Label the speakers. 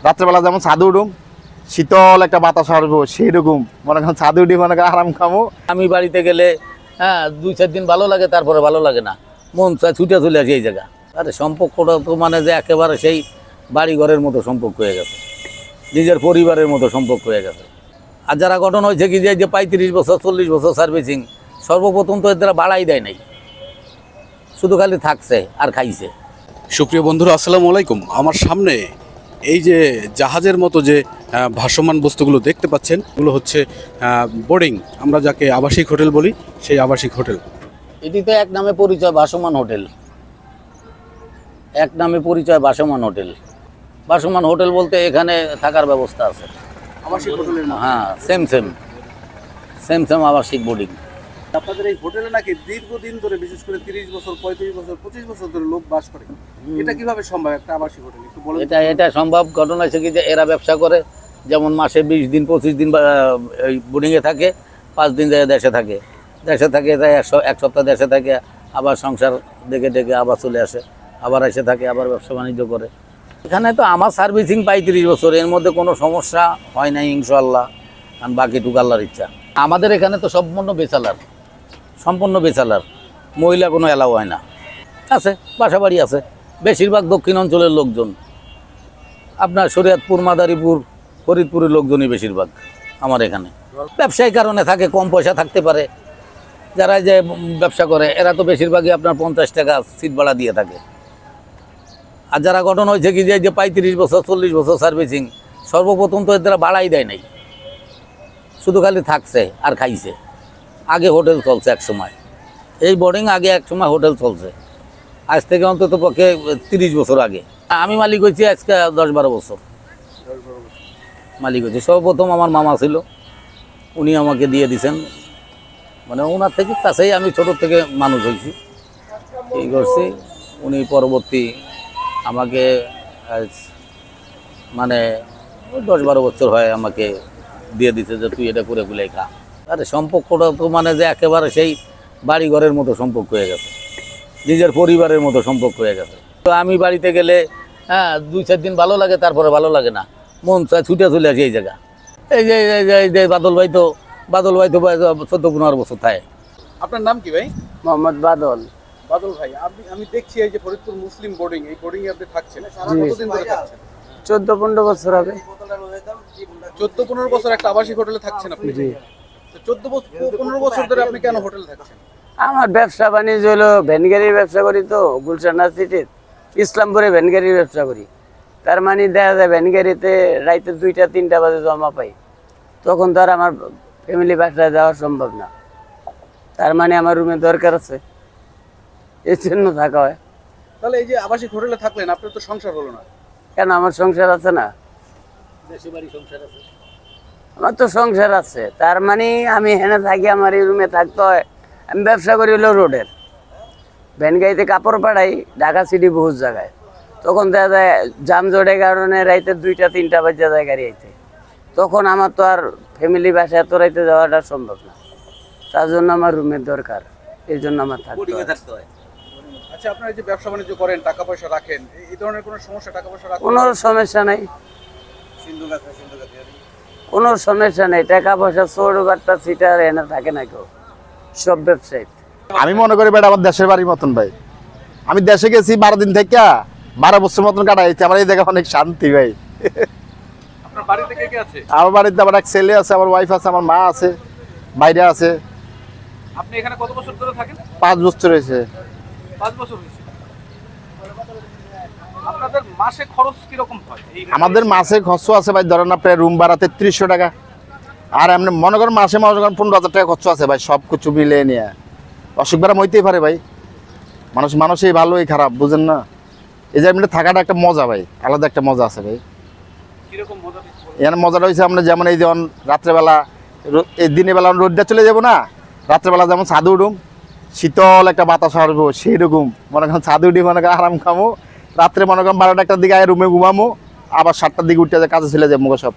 Speaker 1: রাত্রেবেলা যেমন ছাদে উঠুম, শীতল একটা বাতাস আসবো, সেইরকম মনে করেন ছাদে উঠি মনে করেন আরাম খামো।
Speaker 2: আমি বাড়িতে গেলে হ্যাঁ 2-4 দিন ভালো লাগে, তারপরে ভালো লাগে না, মন চায় ছুটে চলে আসি এই জায়গা। আরে সম্পর্কটা তো মানে যে একেবারে সেই বাড়ি ঘরের মতো সম্পর্ক হয়ে গেছে, নিজের পরিবারের মতো সম্পর্ক হয়ে গেছে। আর যারা গঠন হয়েছে কি যে 35 বছর 40 বছর সার্ভিসিং, সর্বপ্রথম তো এদের বাড়াই দেয় নাই, শুধু খালি থাকছে আর খাইছে।
Speaker 3: সুপ্রিয় বন্ধুরা, আসসালামু আলাইকুম। আমার সামনে এই যে জাহাজের মতো যে ভাসমান বস্তুগুলো দেখতে পাচ্ছেন, এগুলো হচ্ছে বোর্ডিং, আমরা যাকে আবাসিক হোটেল বলি, সেই আবাসিক হোটেল।
Speaker 2: এটি তো এক নামে পরিচয় ভাসমান হোটেল, এক নামে পরিচয় ভাসমান হোটেল। ভাসমান হোটেল বলতে এখানে থাকার ব্যবস্থা আছে,
Speaker 3: আবাসিক হোটেলের মতো।
Speaker 2: হ্যাঁ সেম আবাসিক বোর্ডিং।
Speaker 3: আপনাদের এই হোটেলে নাকি দীর্ঘদিন ধরে, বিশেষ করে 30 বছর 35 বছর 25 বছর ধরে লোক বাস করে। এটা কিভাবে সম্ভব একটা আবাসিক হোটেল, একটু বলেন।
Speaker 2: এটা সম্ভব। ঘটনা হচ্ছে কি যে এরা ব্যবসা করে, যেমন মাসে 20 দিন 25 দিন এই বোর্ডিংয়ে থাকে, 5 দিন যায় দেশে থাকে তাই এক সপ্তাহ দেশে থাকে, আবার সংসার দেখে আবার চলে আসে, আবার এসে থাকে, আবার ব্যবসা বাণিজ্য করে। এখানে তো আমার সার্ভিসিং 35 বছর, এর মধ্যে কোনো সমস্যা হয় নাই ইনশাআল্লাহ। কারণ বাকিটুকু আল্লাহর ইচ্ছা। আমাদের এখানে তো সম্পূর্ণ বেচালার, মহিলা কোনো এলাও হয় না। আছে বাসা বাড়ি আছে, বেশিরভাগ দক্ষিণ অঞ্চলের লোকজন, আপনার শরীয়তপুর মাদারীপুর ফরিদপুরের লোকজনই বেশিরভাগ আমার এখানে। ব্যবসায়িক কারণে থাকে, কম পয়সা থাকতে পারে, যারা যে ব্যবসা করে এরা তো বেশিরভাগই আপনার 50 টাকা সিট ভাড়া দিয়ে থাকে। আর যারা গঠন হয়েছে কি যে 35 বছর 40 বছর সার্ভিসিং, সর্বপ্রথম তো এদের বাড়াই দেয় নাই, শুধু খালি থাকছে আর খাইছে। আগে হোটেল চলছে এক সময়, এই বোর্ডিং আগে এক সময় হোটেল চলছে, আজ থেকে অন্তত পক্ষে 30 বছর আগে। আমি মালিক হয়েছি আজকে 10-12 বছর মালিক হয়েছি। সর্বপ্রথম আমার মামা ছিল, উনি আমাকে দিয়ে দিয়েছেন, মানে ওনার থেকে কাছেই আমি ছোটোর থেকে মানুষ হয়েছি, এই করছি। উনি পরবর্তী আমাকে মানে 10-12 বছর হয় আমাকে দিয়ে দিছে যে তুই এটা করে খুলে খা। আরে সম্পর্কটা তো মানে যে একেবারে সেই বাড়ি ঘরের মতো সম্পর্ক হয়ে গেছে, নিজের পরিবারের মতো সম্পর্ক হয়ে গেছে। তো আমি বাড়িতে গেলে হ্যাঁ 2-4 দিন ভালো লাগে, তারপরে ভালো লাগে না, মন চায় ছুটে চলে আসি এই জায়গা। এই যে বাদল ভাই তো 14-15 বছর থাকে।
Speaker 3: আপনার নাম কি ভাই?
Speaker 4: মোহাম্মদ বাদল।
Speaker 3: বাদল ভাই, আমি দেখছি এই যে ফরিদপুর মুসলিম বোর্ডিং, এই বোর্ডিং এ আপনি থাকছেন, কতদিন ধরে থাকছেন?
Speaker 4: 14-15 বছর হবে।
Speaker 3: 14-15 বছর একটা আবাসিক হোটেলে থাকছেন আপনি?
Speaker 4: জি।
Speaker 3: 14-15 বছর ধরে আপনি কেন হোটেলে থাকছেন?
Speaker 4: আমার ব্যবসা বাণিজ্য হলো ভ্যান গাড়ির ব্যবসা করি, তো গুলশান সিটির ইসলামপুরে ভ্যান গাড়ির ব্যবসা করি। তার মানে দেখা যায় ভ্যান গাড়িতে রাইতে 2টা-3টা বাজে জমা পাই, তখন তো আর আমার ফ্যামিলি বাসায় যাওয়া সম্ভব না। তার মানে আমার রুমে দরকার আছে, এই জন্য থাকা হয়।
Speaker 3: তাহলে এই যে আবাসিক হোটেলে থাকলেন, আপনার তো সংসার হলো না
Speaker 4: কেন? আমার সংসার আছে না?
Speaker 2: দেশে বাড়ি সংসার আছে,
Speaker 4: আমার তো সংসার আছে। তার মানে আমি হেনে থাকি, আমার এই রুমে থাকতে হয়। আমি ব্যবসা করি হলো রোডের, ভ্যান গাড়িতে কাপড় পাঠাই ঢাকা সিটি বহুত জায়গায়। তখন দেখা যায় জামজটের কারণে রাইতে 2টা-3টা বাজে যায় গাড়ি আইতে, তখন আমার তো আর ফ্যামিলি বাসায় এত রাইতে যাওয়াটা সম্ভব না। তার জন্য আমার রুমের দরকার, এই জন্য আমার থাকতে হয়।
Speaker 3: আচ্ছা, আপনারা যে ব্যবসা বাণিজ্য করেন, টাকা পয়সা রাখেন, এই ধরনের কোনো সমস্যা? টাকা পয়সা রাখেন?
Speaker 4: কোনো সমস্যা নাই, কোনো সমস্যা নেই। টাকা পয়সা চোর বাট্টা সিটার এনে থাকে না কেউ, সব ব্যবসায়ী।
Speaker 1: আমি মনে করি বেটা আমার দেশের বাড়ির মতন ভাই। আমি দেশে গেছি 12 দিন থেকে, 12 বছর মতন কাটাইছি। আমার এই জায়গা অনেক শান্তি ভাই।
Speaker 3: আপনার বাড়িতে কে কে আছে?
Speaker 1: আমার বাড়িতে আমার এক ছেলে আছে, আমার ওয়াইফ আছে, আমার মা আছে, বাইরে আছে।
Speaker 3: আপনি এখানে কত বছর ধরে থাকেন?
Speaker 1: 5 বছর হয়েছে।
Speaker 3: 5 বছর হয়েছে। আপনাদের মাসে খরচ কি রকম হয়?
Speaker 1: আমাদের মাসে খরচ আছে ভাই, ধরেন আপনার রুম ভাড়া 3300 টাকা, আর এমনি মনে করেন মাসে 15,000 টাকা খরচ আছে ভাই, সব কিছু মিলে নিয়ে। অসুখ ব্যারাম হইতেই পারে ভাই, মানুষই ভালো এই খারাপ, বুঝেন না? এই যে এমনি থাকাটা একটা মজা ভাই, আলাদা একটা মজা আছে ভাই।
Speaker 3: কিরকম মজা?
Speaker 1: এখানে মজাটা হয়েছে আমরা যেমন এই যেমন রাত্রেবেলা, এই দিনের বেলা রোদটা চলে যাবো না, রাত্রেবেলা যেমন ছাদে উঠুম, শীতল একটা বাতাস আসবো, সেইরকম মনে করেন ছাদে উঠি মনে করেন আরাম খামো। রাত্রে মনে করেন 12টা-1টার দিকে আয় রুমে ঘুমামো, আবার 7টার দিকে উঠতে কাজে চলে যাবো সব।